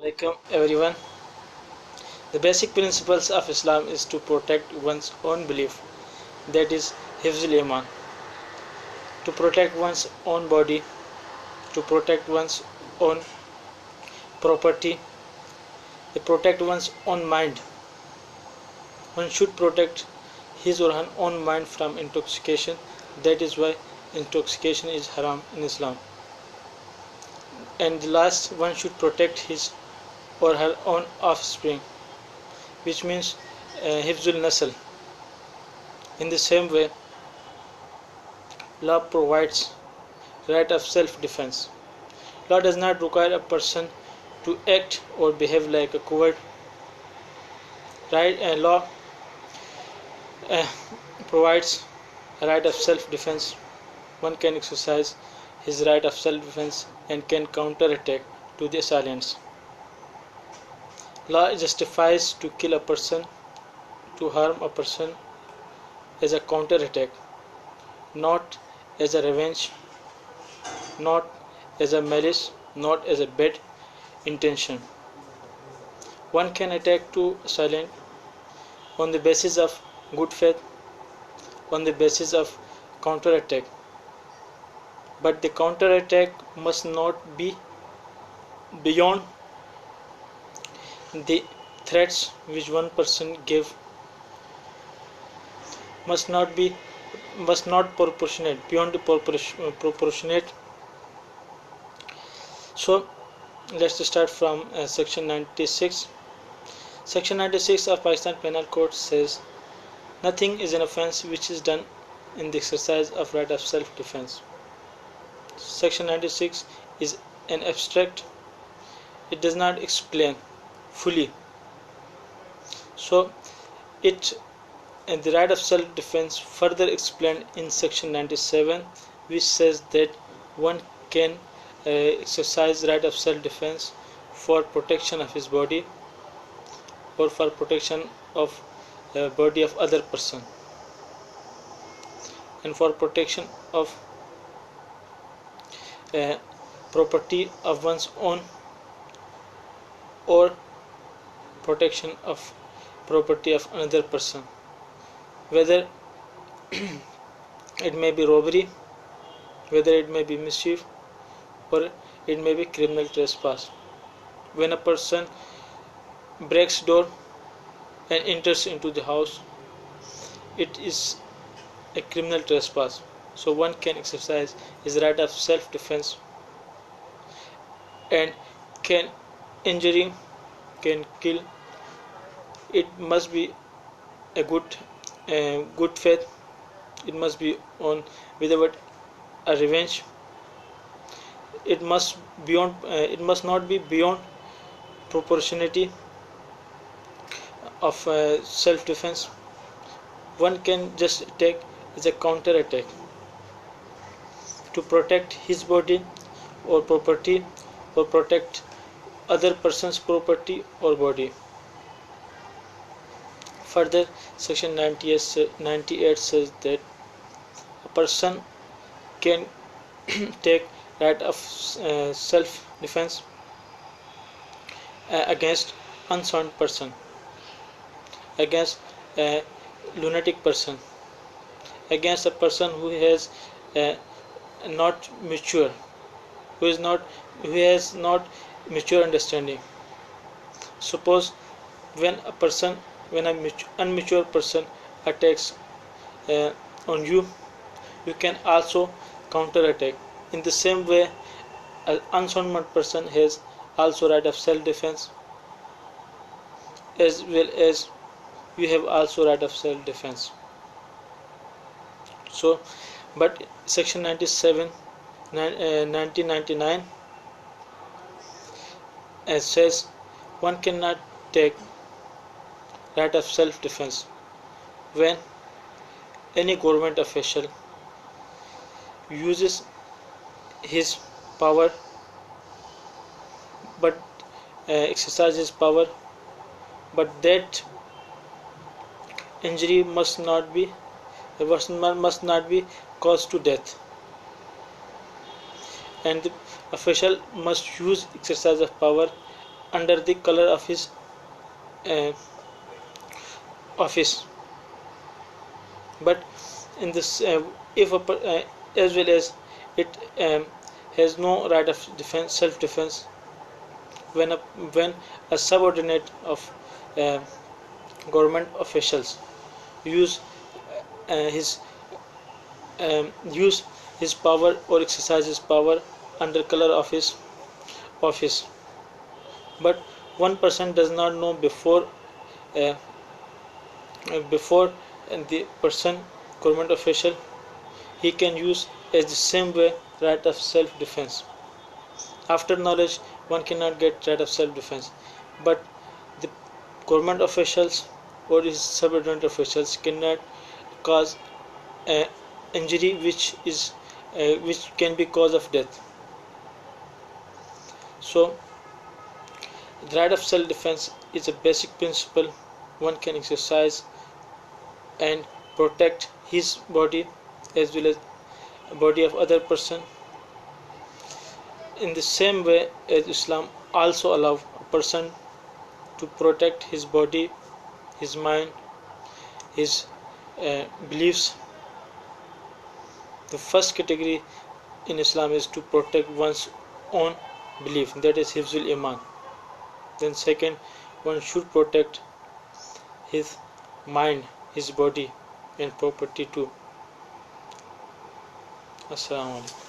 Welcome everyone. The basic principles of Islam is to protect one's own belief, that is Hifzul Iman, to protect one's own body, to protect one's own property, to protect one's own mind. One should protect his or her own mind from intoxication. That is why intoxication is haram in Islam. And the last, one should protect his or her own offspring, which means Hifzul Nasl. In the same way, law provides right of self-defense. Law does not require a person to act or behave like a coward. Law uh, provides a right of self-defense. One can exercise his right of self-defense and can counter-attack to the assailants. Law justifies to kill a person, to harm a person as a counter-attack, not as a revenge, not as a malice, not as a bad intention. One can attack to assailant on the basis of good faith, on the basis of counter-attack. But the counter-attack must not be beyond the threats which one person gave, must not proportionate, beyond the proportionate. So let's start from section 96. Section 96 of Pakistan Penal Code says nothing is an offence which is done in the exercise of right of self-defense. Section 96 is an abstract. It does not explain fully. So the right of self-defense further explained in section 97, which says that one can exercise right of self-defense for protection of his body or for protection of body of other person, and for protection of property of one's own, or protection of property of another person, whether it may be robbery, whether it may be mischief, or it may be criminal trespass. When a person breaks door and enters into the house, it is a criminal trespass. So one can exercise his right of self-defense and can injury, can kill. It must be a good faith. It must be on without a revenge. It must not be beyond proportionality of self-defense. One can just attack as a counter-attack to protect his body or property, or protect other person's property or body. Further, section 98 says that a person can take right of self-defense against unsound person, against a lunatic person, against a person who has not mature, who has not mature understanding. Suppose when an unmature person attacks on you, you can also counter-attack. In the same way, an unsound person has also right of self-defense, as well as you have also right of self-defense. So, but section 97, 1999 says one cannot take right of self-defense when any government official uses his power, but exercises power, but that injury must not be caused to death, and the official must use exercise of power under the color of his uh, office. But in this, if as well as it has no right of defense, self-defense, when a subordinate of uh, government officials use his use his power or exercise his power under color of his office, but one person does not know uh, before the person government official, he can use as the same way right of self-defense. After knowledge, one cannot get right of self-defense, but the government officials or his subordinate officials cannot cause injury which can be cause of death. So the right of self-defense is a basic principle one can exercise and protect his body as well as body of other person. In the same way as Islam also allows a person to protect his body, his mind, his beliefs. The first category in Islam is to protect one's own belief, that is hifzul iman. Then second, one should protect his mind, his body and property too. Assalamu alaikum.